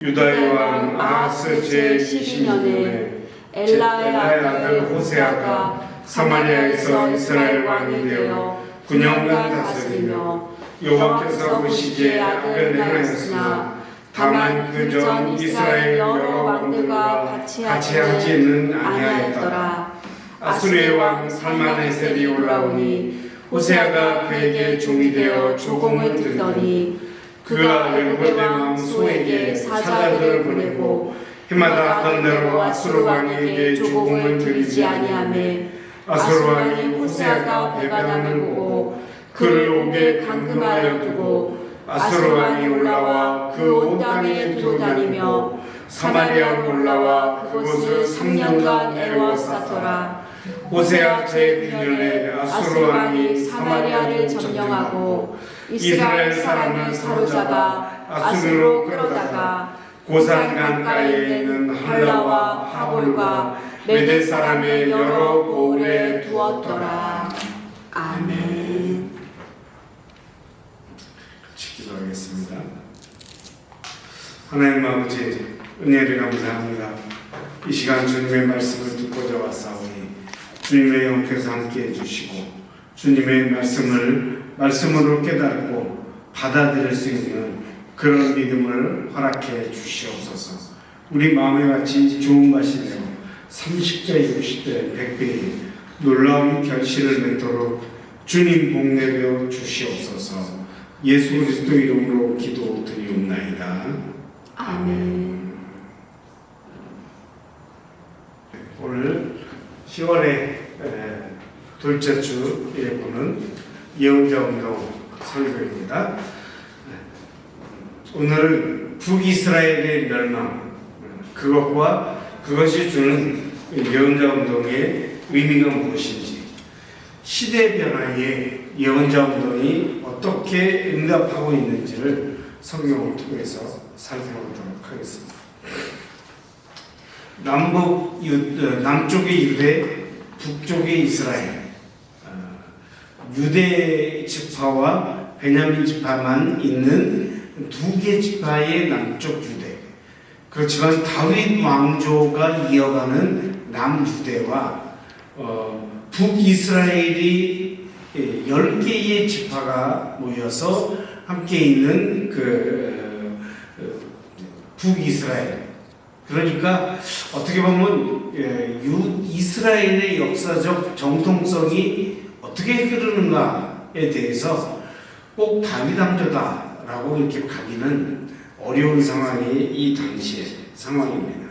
유다의 왕 아하스 제12년에 엘라의 아들 호세아가 사마리아에서 이스라엘 왕이 되어 9년간 다스리며 여호와께서 그 시기에 악을 행하였으나 다만 그 전 이스라엘 여러 왕들과 같이 하지는 아니하였더라. 아수르의 왕 살마네셀이 올라오니 호세아가 그에게 종이 되어 조공을 듣더니 그가 열고대 왕 소에게 사자들을 보내고 해마다 건너로 아수르 왕에게 조공을 드리지 아니하매 아수르 왕이 호세아가 배반함을 보고 그를 옥에 감금하여 두고 아수르 왕이 올라와 그 온 땅에 두루다니며 사마리아로 올라와 그곳을 3년간 애워쌌더라. 호세아 제9년에 아수르 왕이 사마리아를 점령하고 이스라엘 사람을 사로잡아 아수르로 끌어다가 고산 강가에 있는 할라와 하볼과 메대 사람의 여러 고을에 두었더라. 아멘. 기도하겠습니다. 하나님 아버지, 은혜를 감사합니다. 이 시간 주님의 말씀을 듣고자 왔사오니 주님의 영께서 함께해 주시고 주님의 말씀으로 깨닫고 받아들일 수 있는 그런 믿음을 허락해 주시옵소서. 우리 마음에 같이 좋은 것이 되고 30배, 60배, 100배의 놀라운 결실을 맺도록 주님 복내려 주시옵소서. 예수 그리스도 이름으로 기도드리옵나이다. 아멘. 오늘 10월의 둘째 주에 보는 예언자 운동 설교입니다. 오늘은 북이스라엘의 멸망, 그것과 그것이 주는 예언자 운동의 의미가 무엇인지, 시대 변화에 예언자 운동이 어떻게 응답하고 있는지를 성경을 통해서 살펴보도록 하겠습니다. 남쪽의 유대, 북쪽의 이스라엘, 유대 지파와 베냐민 지파만 있는 두 개 지파의 남쪽 유대. 그렇지만 다윗 왕조가 이어가는 남유대와 북이스라엘이 10개의 지파가 모여서 함께 있는 북이스라엘. 그러니까 어떻게 보면 이스라엘의 역사적 정통성이 어떻게 흐르는가에 대해서 꼭 다윗 왕조다라고 이렇게 가기는 어려운 상황이 이 당시의 상황입니다.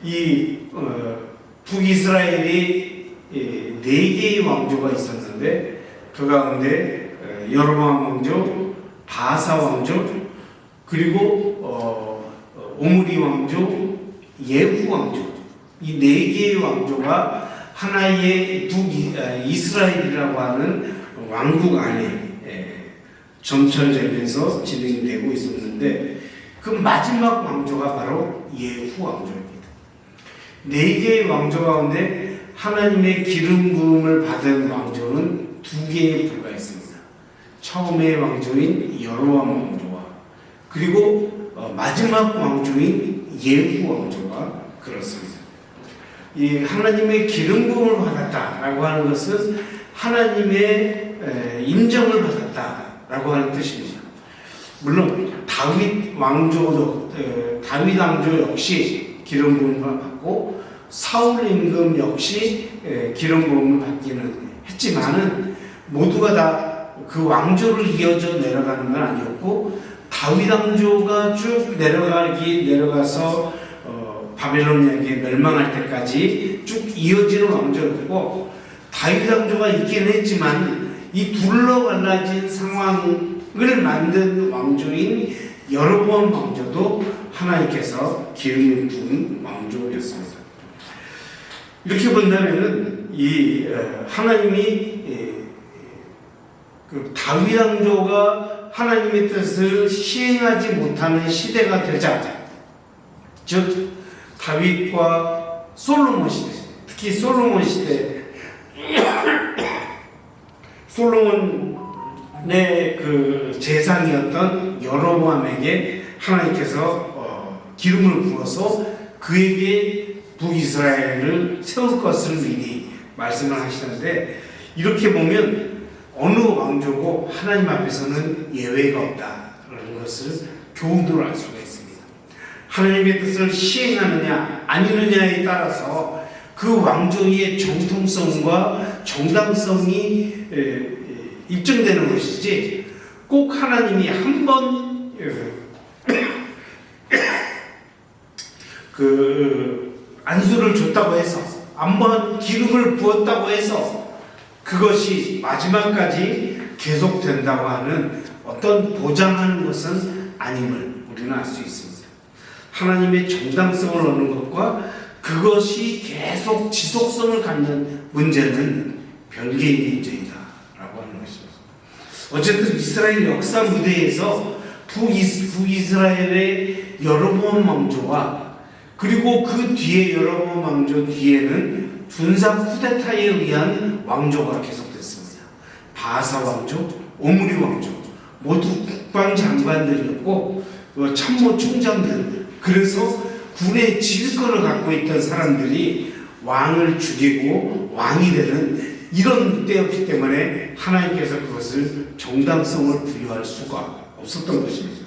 이 북이스라엘이 4개의 왕조가 있었는데 그 가운데 여로보암 왕조, 바사 왕조, 그리고 오므리 왕조, 예후 왕조, 이 4개의 왕조가 하나의 북이스라엘이라고 하는 왕국 안에 점철되면서 진행되고 있었는데 그 마지막 왕조가 바로 예후 왕조입니다. 4개의 왕조 가운데 하나님의 기름 부음을 받은 왕조는 2개에 불과했습니다. 처음의 왕조인 여로보암 왕조와 그리고 마지막 왕조인 예후 왕조가 그렇습니다. 이 하나님의 기름 부음을 받았다라고 하는 것은 하나님의 인정을 받았다라고 하는 뜻입니다. 물론 다윗 왕조 역시 기름 부음을 받고 사울 임금 역시 기름 부음을 받기는 했지만은 모두가 다 그 왕조를 이어져 내려가는 건 아니었고 다윗 왕조가 쭉 내려가서 바벨로니아에게 멸망할 때까지 쭉 이어지는 왕조였고 다윗 왕조가 있긴 했지만 이 둘러 갈라진 상황을 만든 왕조인 여로보암 왕조도 하나님께서 기름을 부은 왕조였습니다. 이렇게 본다면은 이 하나님이 그 다윗 왕조가 하나님의 뜻을 시행하지 못하는 시대가 되자, 즉 다윗과 솔로몬 시대, 특히 솔로몬 시대, 솔로몬의 그 재상이었던 여로보암에게 하나님께서 기름을 부어서 그에게 북이스라엘을 세울 것을 미리 말씀을 하시는데, 이렇게 보면 어느 왕조고 하나님 앞에서는 예외가 없다라는 것을 교훈으로 알 수가 있습니다. 하나님의 뜻을 시행하느냐 아니느냐에 따라서 그 왕조의 정통성과 정당성이 입증되는 것이지, 꼭 하나님이 한번 안수를 줬다고 해서, 한번 기름을 부었다고 해서 그것이 마지막까지 계속된다고 하는 어떤 보장하는 것은 아님을 우리는 알 수 있습니다. 하나님의 정당성을 얻는 것과 그것이 계속 지속성을 갖는 문제는 별개의 문제이다 라고 하는 것입니다. 어쨌든 이스라엘 역사 무대에서 북이스라엘의 여로보암 왕조와, 그리고 그 뒤에 여로보암 왕조 뒤에는 군사 쿠데타에 의한 왕조가 계속됐습니다. 바하사 왕조, 오므리 왕조 모두 국방장관들이었고 참모 총장들, 그래서 군의 지휘권을 갖고 있던 사람들이 왕을 죽이고 왕이 되는 이런 때였기 때문에 하나님께서 그것을 정당성을 부여할 수가 없었던 것입니다.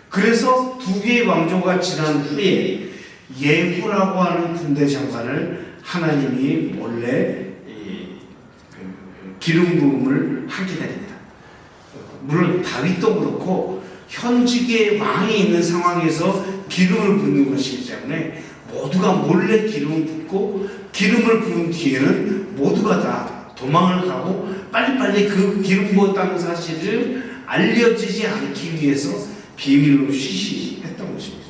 그래서 두 개의 왕조가 지난 후에 예후라고 하는 군대 장관을 하나님이 몰래 기름 부음을 하게 됩니다. 물론 다윗도 그렇고 현직의 왕이 있는 상황에서 기름을 붓는 것이기 때문에 모두가 몰래 기름을 붓고, 기름을 부은 뒤에는 모두가 다 도망을 가고 빨리빨리 그 기름 부었다는 사실을 알려지지 않기 위해서 비밀로 쉬쉬했던 것입니다.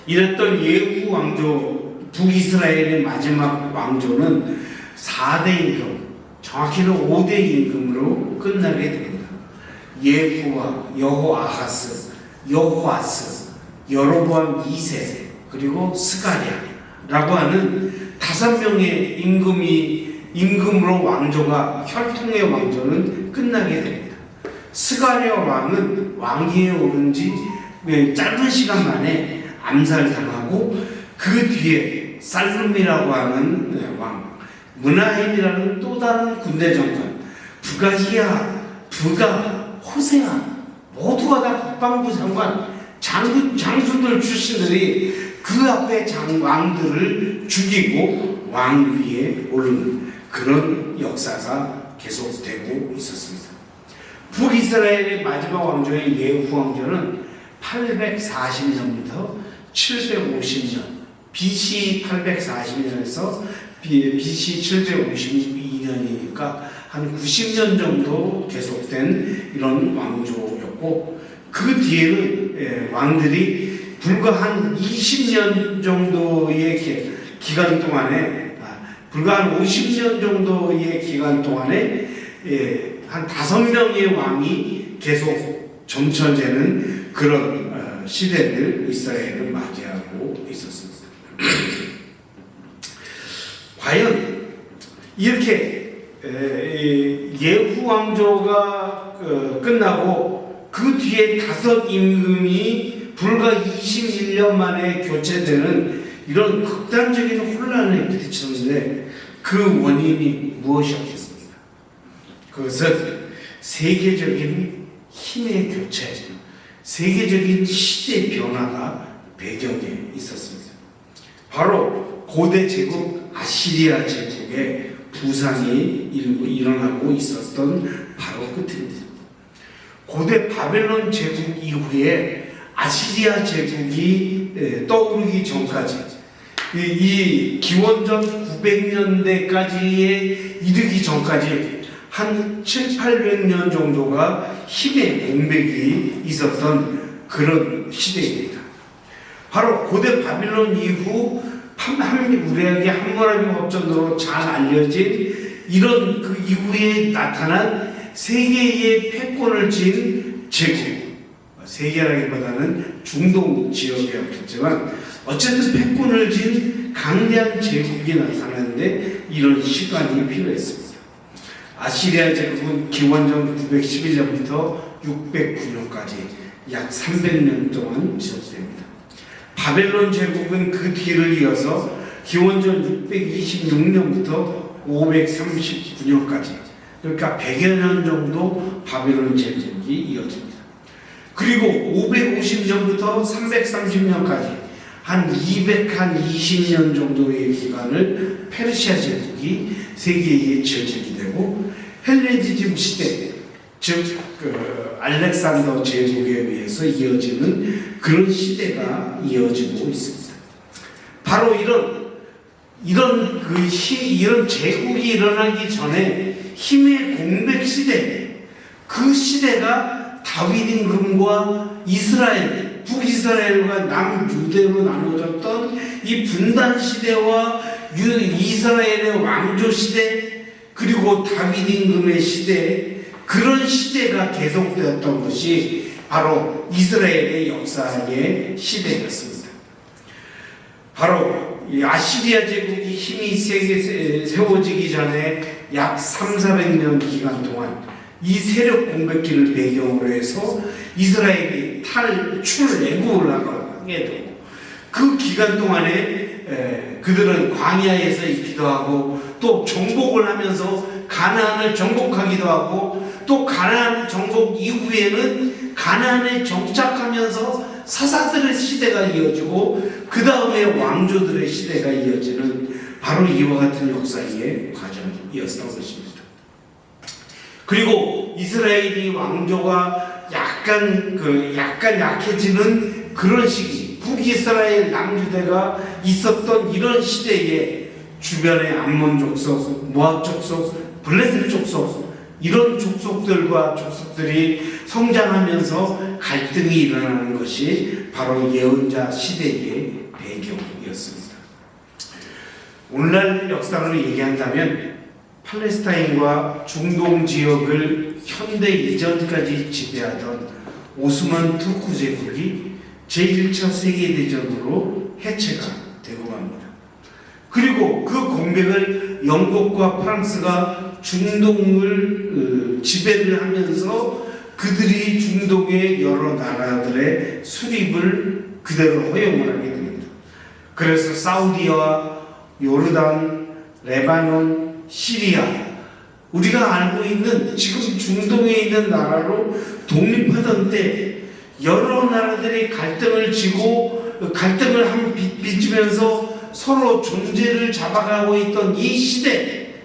이랬던 예후 왕조, 북이스라엘의 마지막 왕조는 4대 임금, 정확히는 5대 임금으로 끝나게 됩니다. 예후와 여호아하스, 여호아스, 여로보암 2세, 그리고 스가랴라고 하는 5명의 임금으로 왕조가, 혈통의 왕조는 끝나게 됩니다. 스가랴 왕은 왕위에 오른 지 짧은 시간 만에 암살당하고, 그 뒤에 살룸이라고 하는 왕, 문하임이라는 또 다른 군대 장관, 부가히야, 호세아 모두가 다 국방부 장관, 장수들 출신들이 그 앞에 왕들을 죽이고 왕위에 오르는 그런 역사가 계속되고 있었습니다. 북이스라엘의 마지막 왕조의 예후 왕조는 840년부터 750년, BC 840년에서 BC 752년이니까 한 90년 정도 계속된 이런 왕조였고, 그 뒤에는 왕들이 불과 한 20년 정도의 기간 동안에, 불과 한 50년 정도의 기간 동안에 한 5명의 왕이 계속 점쳐지는 그런 시대를 이스라엘은 맞이하고 있었습니다. 과연 이렇게 예후 왕조가 끝나고 그 뒤에 5 임금이 불과 21년 만에 교체되는 이런 극단적인 혼란에 부딪혔는데, 그 원인이 무엇이었겠습니까? 그것은 세계적인 힘의 교체, 세계적인 시대 변화가 배경에 있었습니다. 바로 고대 제국 아시리아 제국의 부상이 일어나고 있었던 바로 끝입니다. 고대 바벨론 제국 이후에 아시리아 제국이 떠오르기 전까지, 이 기원전 900년대까지에 이르기 전까지 한 700~800년 정도가 힘의 공백이 있었던 그런 시대입니다. 바로 고대 바빌론 이후 우리에게 함무라비 법전으로 잘 알려진 이런 그 이후에 나타난 세계의 패권을 쥔 제국, 세계라기보다는 중동 지역이었겠지만 어쨌든 패권을 쥔 강대한 제국이 나타났는데 이런 시간이 필요했습니다. 아시리아 제국은 기원전 911년부터 609년까지 약 300년 동안 지속됩니다. 바벨론 제국은 그 뒤를 이어서 기원전 626년부터 539년까지, 그러니까 100여 년 정도 바벨론 제국이 이어집니다. 그리고 550년부터 330년까지 한 220년 정도의 기간을 페르시아 제국이 세계에 저지게 되고, 헬레니즘 시대, 즉 알렉산더 제국에 의해서 이어지는 그런 시대가 이어지고 있습니다. 바로 이런 제국이 일어나기 전에 힘의 공백 시대, 그 시대가 다윗 임금과 이스라엘, 북이스라엘과 남유대로 나눠졌던 이 분단 시대와 이스라엘의 왕조 시대, 그리고 다윗 임금의 시대, 그런 시대가 계속되었던 것이 바로 이스라엘의 역사의 시대였습니다. 바로 이 아시리아 제국이 힘이 세게 세워지기 전에 약 300~400년 기간 동안 이 세력 공백기를 배경으로 해서 이스라엘이 출애굽을 하게 되고, 그 기간 동안에 그들은 광야에서 있기도 하고, 또 정복을 하면서 가나안을 정복하기도 하고, 또 가나안 정복 이후에는 가나안에 정착하면서 사사들의 시대가 이어지고, 그 다음에 왕조들의 시대가 이어지는 바로 이와 같은 역사의 과정이었던 것입니다. 그리고 이스라엘이 왕조가 약간 약해지는 그런 시기, 북이스라엘 남유대가 있었던 이런 시대에 주변의 암몬 족속, 모압 족속, 블레셋 족속, 이런 족속들이 성장하면서 갈등이 일어나는 것이 바로 예언자 시대의 배경이었습니다. 오늘날 역사를 얘기한다면 팔레스타인과 중동 지역을 현대 이전까지 지배하던 오스만 투르크 제국이 제1차 세계대전으로 해체가 되고 맙니다. 그리고 그 공백을 영국과 프랑스가 중동을 지배를 하면서 그들이 중동의 여러 나라들의 수립을 그대로 허용을 하게 됩니다. 그래서 사우디와 요르단, 레바논, 시리아, 우리가 알고 있는 지금 중동에 있는 나라로 독립하던 때 여러 나라들이 갈등을 빚으면서 서로 존재를 잡아가고 있던 이 시대,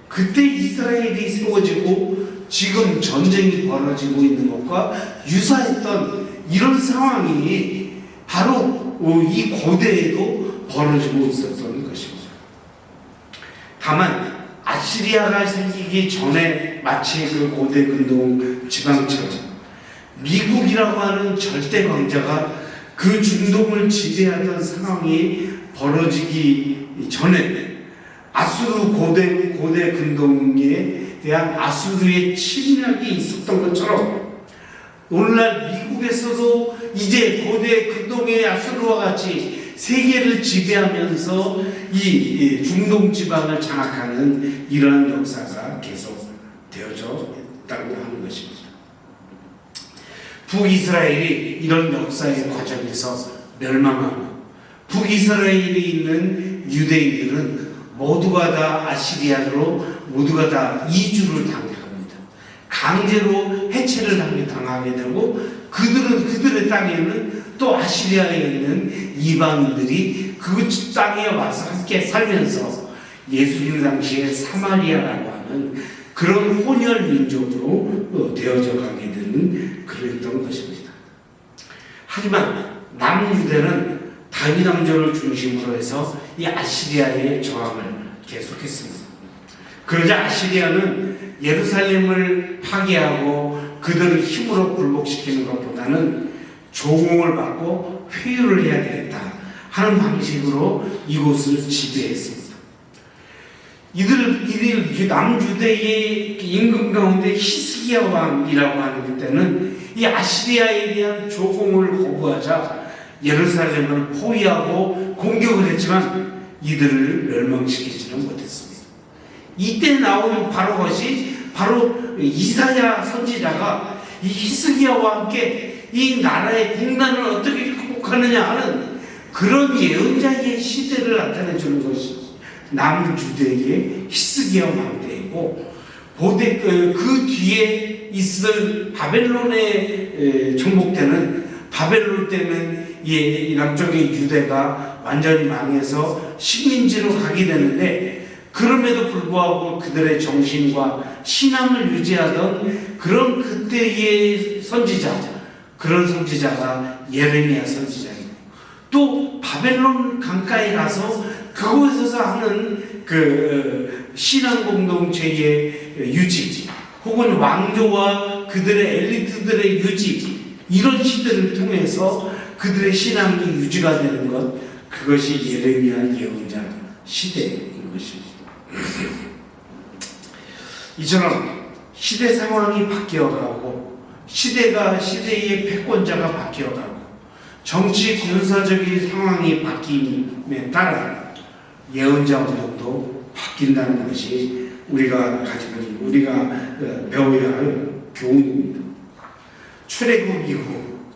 그때 이스라엘이 세워지고 지금 전쟁이 벌어지고 있는 것과 유사했던 이런 상황이 바로 이 고대에도 벌어지고 있었던 것입니다. 다만 아시리아가 생기기 전에 마치 그 고대 근동 지방처럼 미국이라고 하는 절대 강자가 그 중동을 지배하던 상황이 벌어지기 전에 아수르 고대 근동에 대한 아수르의 침략이 있었던 것처럼 오늘날 미국에서도 이제 고대 근동의 아수르와 같이 세계를 지배하면서 이 중동 지방을 장악하는 이러한 역사가 계속 되어져 있다고 하는 것입니다. 북이스라엘이 이런 역사의 과정에서 멸망하고 북이스라엘에 있는 유대인들은 모두가 다 아시리아로 모두가 다 이주를 당합니다. 강제로 해체를 당하게 되고 그들의 땅에는 또 아시리아에 있는 이방인들이 그 땅에 와서 함께 살면서 예수님 당시에 사마리아라고 하는 그런 혼혈 민족으로 되어져 가게 되는 그랬던 것입니다. 하지만 남유대는 다윗 왕조를 중심으로 해서 이 아시리아의 저항을 계속했습니다. 그러자 아시리아는 예루살렘을 파괴하고 그들을 힘으로 굴복시키는 것보다는 조공을 받고 회유를 해야 되겠다 하는 방식으로 이곳을 지배했습니다. 이들 남유대의 임금 가운데 히스기야 왕이라고 하는 때는 이 아시리아에 대한 조공을 거부하자 예루살렘을 포위하고 공격을 했지만 이들을 멸망시키지는 못했습니다. 이때 나오는 바로 이사야 선지자가 이 히스기야와 함께 이 나라의 국난을 어떻게 극복하느냐 하는 그런 예언자의 시대를 나타내주는 것이 남유대의 히스기야 왕대이고, 그 뒤에 있을 바벨론에 정복되는, 바벨론 때는 이 남쪽의 유대가 완전히 망해서 식민지로 가게 되는데, 그럼에도 불구하고 그들의 정신과 신앙을 유지하던 그런 그때의 선지자, 그런 선지자가 예레미야 선지자이고, 또 바벨론 강가에 가서 그곳에서 하는 그 신앙 공동체의 유지, 혹은 왕조와 그들의 엘리트들의 유지, 이런 시대를 통해서 그들의 신앙이 유지가 되는 것, 그것이 예레미야 예언자 시대인 것입니다. 이처럼 시대 상황이 바뀌어가고, 시대가 시대의 패권자가 바뀌어가고, 정치 군사적인 상황이 바뀜에 따라 예언자 운동도 바뀐다는 것이 우리가 배워야 할 교훈입니다. 출애굽 이후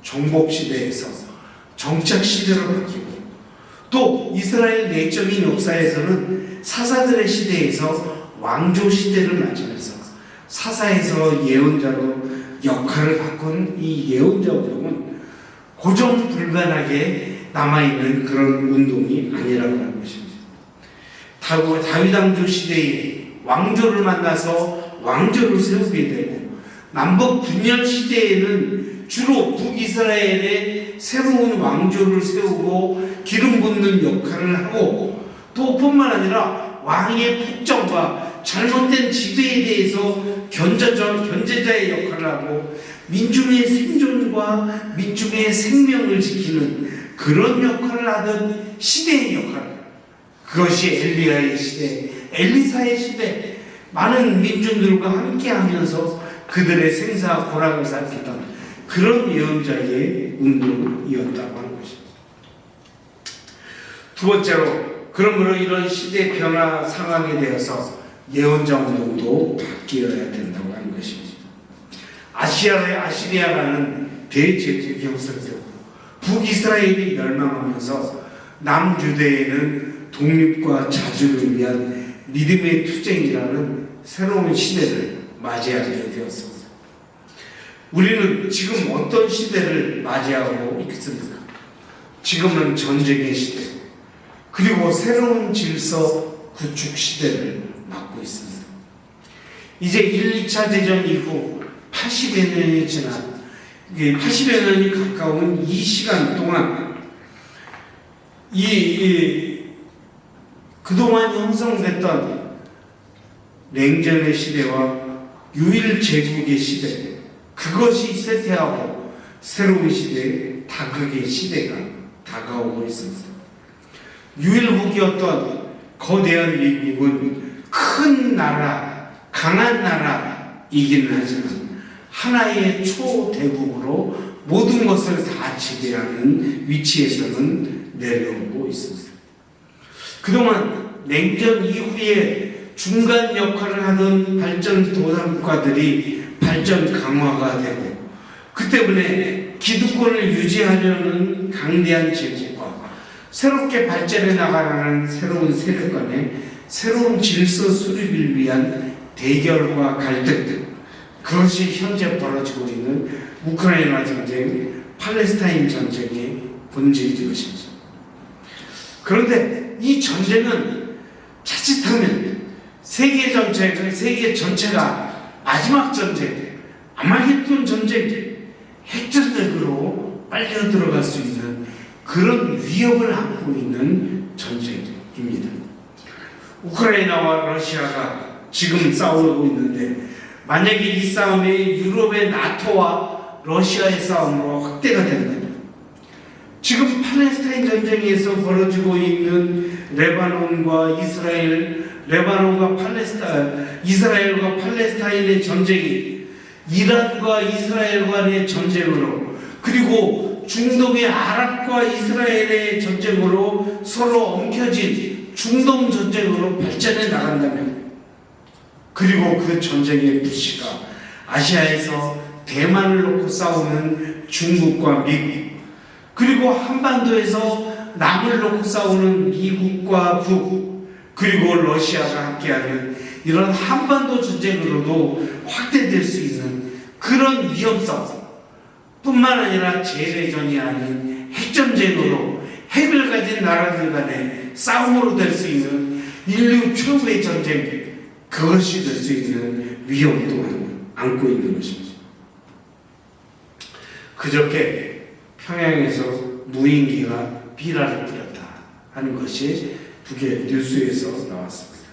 정복 시대에서 정착 시대로 바뀌고, 또 이스라엘 내적인 역사에서는 사사들의 시대에서 왕조 시대를 맞으면서 사사에서 예언자로 역할을 바꾼 이 예언자 운동은 고정불변하게 남아있는 그런 운동이 아니라고 하는 것입니다. 다윗 왕조 시대에 왕조를 만나서 왕조를 세우게 되고, 남북 분열 시대에는 주로 북이스라엘에 새로운 왕조를 세우고 기름 붓는 역할을 하고, 또 뿐만 아니라 왕의 폭정과 잘못된 지배에 대해서 견제자의 역할을 하고, 민중의 생존과 민중의 생명을 지키는 그런 역할을 하던 시대의 역할, 그것이 엘리야의 시대, 엘리사의 시대, 많은 민중들과 함께 하면서 그들의 생사 고락을 살피던 그런 예언자의 운동이었다고 하는 것입니다. 두 번째로, 그러므로 이런 시대 변화 상황에 대해서 예언자 운동도 바뀌어야 된다고 하는 것입니다. 아시리아라는 대제국이 형성되고 북이스라엘이 멸망하면서 남유대에는 독립과 자주를 위한 믿음의 투쟁이라는 새로운 시대를 맞이하게 되었습니다. 우리는 지금 어떤 시대를 맞이하고 있습니까? 지금은 전쟁의 시대, 그리고 새로운 질서 구축 시대를 맞고 있습니다. 이제 1, 2차 대전 이후 80여 년이 지난, 80여 년이 가까운 이 시간 동안 그동안 형성됐던 냉전의 시대와 유일제국의 시대, 그것이 쇠퇴하고 새로운 시대, 다극의 시대가 다가오고 있습니다. 유일국이었던 거대한 미국은 큰 나라, 강한 나라이기는 하지만 하나의 초대국으로 모든 것을 다 지배하는 위치에서는 내려오고 있습니다. 그동안 냉전 이후에 중간 역할을 하던 발전 도상국가들이 발전 강화가 되고, 그 때문에 기득권을 유지하려는 강대한 제국과 새롭게 발전해 나가라는 새로운 세력 간의 새로운 질서 수립을 위한 대결과 갈등, 그것이 현재 벌어지고 있는 우크라이나 전쟁, 팔레스타인 전쟁의 본질이 것입니다. 그런데 이 전쟁은 자칫하면 세계 전체가 마지막 전쟁, 아마겟돈 전쟁, 핵전쟁으로 빨려 들어갈 수 있는 그런 위협을 안고 있는 전쟁입니다. 우크라이나와 러시아가 지금 싸우고 있는데, 만약에 이 싸움이 유럽의 나토와 러시아의 싸움으로 확대가 된다면, 지금 팔레스타인 전쟁에서 벌어지고 있는 레바논과 이스라엘, 이스라엘과 팔레스타인의 전쟁이 이란과 이스라엘 간의 전쟁으로, 그리고 중동의 아랍과 이스라엘의 전쟁으로 서로 엉켜진 중동 전쟁으로 발전해 나간다면, 그리고 그 전쟁의 불씨가 아시아에서 대만을 놓고 싸우는 중국과 미국, 그리고 한반도에서 남을 놓고 싸우는 미국과 북 그리고 러시아가 함께하는 이런 한반도 전쟁으로도 확대될 수 있는 그런 위험성 뿐만 아니라 재래전이 아닌 핵전쟁으로 핵을 가진 나라들 간의 싸움으로 될 수 있는 인류 최후의 전쟁 그것이 될 수 있는 위험도 안고 있는 것입니다. 그저께 평양에서 무인기가 비라를 뿌렸다 하는 것이 북의 뉴스에서 나왔습니다.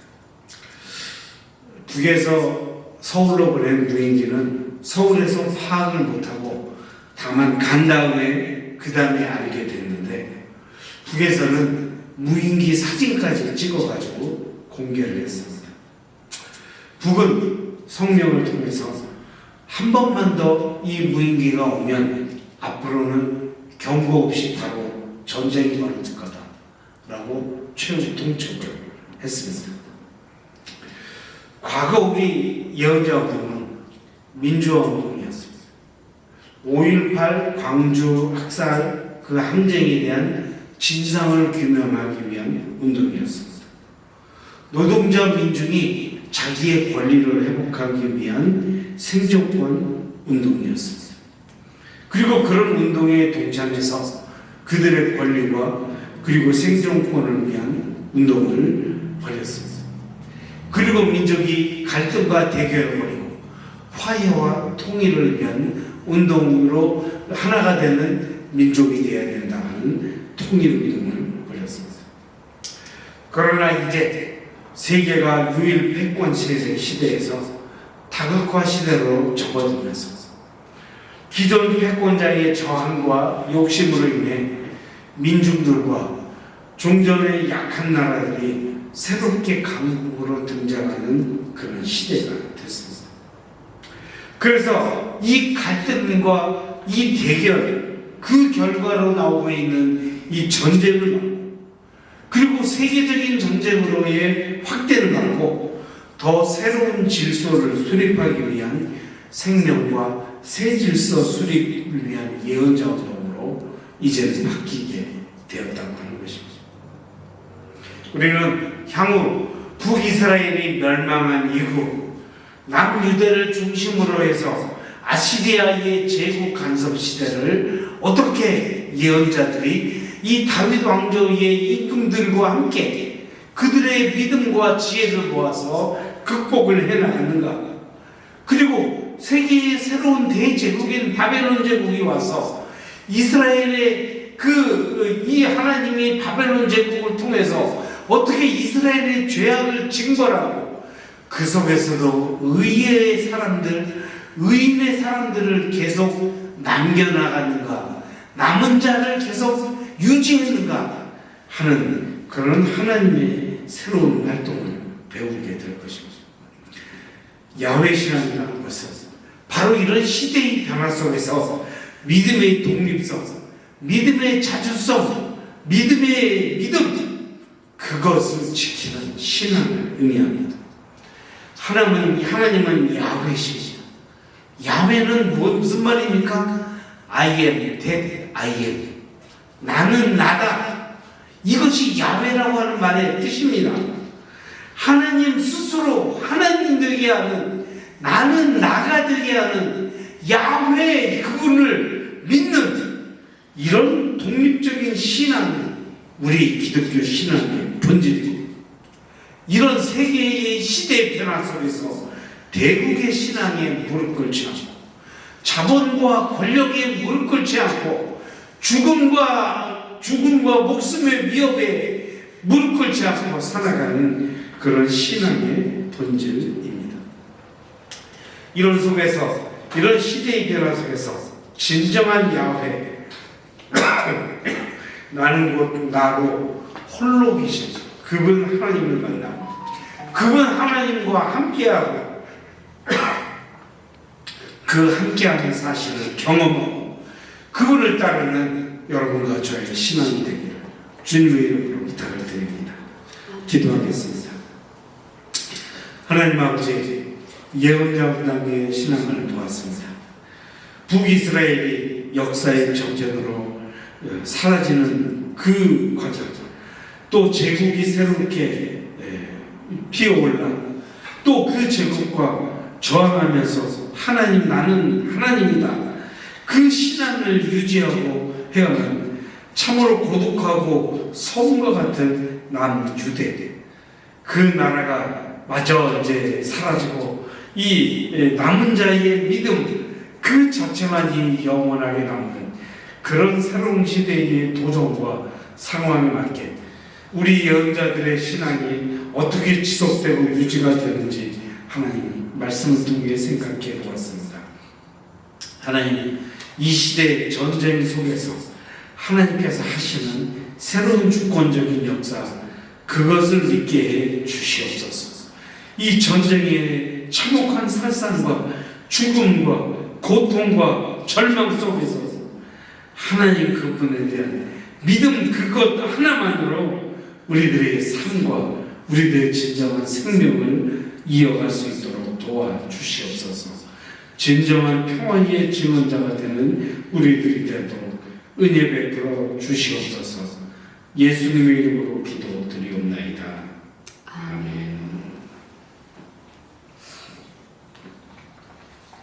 북에서 서울로 보낸 무인기는 서울에서 파악을 못하고 다만 간 다음에 그 다음에 알게 됐는데 북에서는 무인기 사진까지 찍어가지고 공개를 했습니다. 북은 성명을 통해서 한 번만 더 이 무인기가 오면 앞으로는 경고 없이 바로 전쟁이 벌어질 거다라고 최후 통첩을 했습니다. 과거 우리 예언자 운동은 민주화 운동이었습니다. 5.18 광주 학살 그 항쟁에 대한 진상을 규명하기 위한 운동이었습니다. 노동자 민중이 자기의 권리를 회복하기 위한 생존권 운동이었습니다. 그리고 그런 운동에 동참해서 그들의 권리와 그리고 생존권을 위한 운동을 벌였습니다. 그리고 민족이 갈등과 대결을 벌이고 화해와 통일을 위한 운동으로 하나가 되는 민족이 되어야 된다는 통일 운동을 벌였습니다. 그러나 이제 세계가 유일 패권 세대 시대에서 다극화 시대로 접어들면서 기존 패권자의 저항과 욕심으로 인해 민중들과 종전의 약한 나라들이 새롭게 강국으로 등장하는 그런 시대가 됐습니다. 그래서 이 갈등과 이 대결 그 결과로 나오고 있는 이 전쟁을 막고 그리고 세계적인 전쟁으로의 확대를 막고 더 새로운 질서를 수립하기 위한 생명과 새 질서 수립을 위한 예언자 운동으로 이제는 바뀌게 되었다고 하는 것입니다. 우리는 향후 북이스라엘이 멸망한 이후 남유대를 중심으로 해서 아시리아의 제국 간섭 시대를 어떻게 예언자들이 이 다윗 왕조의 임금들과 함께 그들의 믿음과 지혜를 모아서 극복을 해나가는가? 그리고 세계의 새로운 대제국인 바벨론 제국이 와서 이스라엘의 이 하나님의 바벨론 제국을 통해서 어떻게 이스라엘의 죄악을 징벌하고 그 속에서도 의인의 사람들을 계속 남겨나가는가, 남은 자를 계속 유지했는가 하는 그런 하나님의 새로운 활동을 배우게 될 것입니다. 야훼 신앙이라는 것은 바로 이런 시대의 변화 속에서 믿음의 독립성, 믿음의 자주성, 믿음의 믿음 그것을 지키는 신앙을 의미합니다. 하나님은 야훼시죠. 야훼는 무슨 말입니까? I am that I am. 나는 나다. 이것이 야훼라고 하는 말의 뜻입니다. 하나님 스스로 하나님 되게 하는 나는 나가 되게 하는 야훼 그분을 믿는 이런 독립적인 신앙이 우리 기독교 신앙의 본질입니다. 이런 세계의 시대 변화 속에서 대국의 신앙에 무릎 꿇지 않고 자본과 권력에 무릎 꿇지 않고 죽음과 목숨의 위협에 무릎 꿇지 않고 살아가는 그런 신앙의 본질입니다. 이런 속에서 이런 시대의 변화 속에서 진정한 야훼 나는 곧 나로 홀로 계신 그분 하나님을 만나고 그분 하나님과 함께하고 그 함께하는 사실을 경험하고 그분을 따르는 여러분과 저의 신앙이 되기를 주님의 이름으로 부탁을 드립니다. 기도하겠습니다. 하나님 아버지, 예언자 운동의 신앙을 보았습니다. 북이스라엘이 역사의 전쟁으로 사라지는 그 과정, 또 제국이 새롭게 피어올라 또 그 제국과 저항하면서 하나님, 나는 하나님이다, 그 신앙을 유지하고 해가는 참으로 고독하고 서문과 같은 남유대, 그 나라가 마저 이제 사라지고 이 남은 자의 믿음 그 자체만이 영원하게 남는 그런 새로운 시대의 도전과 상황에 맞게 우리 예언자들의 신앙이 어떻게 지속되고 유지가 되는지 하나님이 말씀을 통해 생각해 보았습니다. 하나님, 이 시대의 전쟁 속에서 하나님께서 하시는 새로운 주권적인 역사, 그것을 믿게 해 주시옵소서. 이 전쟁의 참혹한 살상과 죽음과 고통과 절망 속에서 하나님 그분에 대한 믿음, 그것 하나만으로 우리들의 삶과 우리들의 진정한 생명을 이어갈 수 있도록 도와주시옵소서. 진정한 평화의 증언자가 되는 우리들이 되도록 은혜 베풀어 주시옵소서. 예수님의 이름으로 기도드리옵나이다.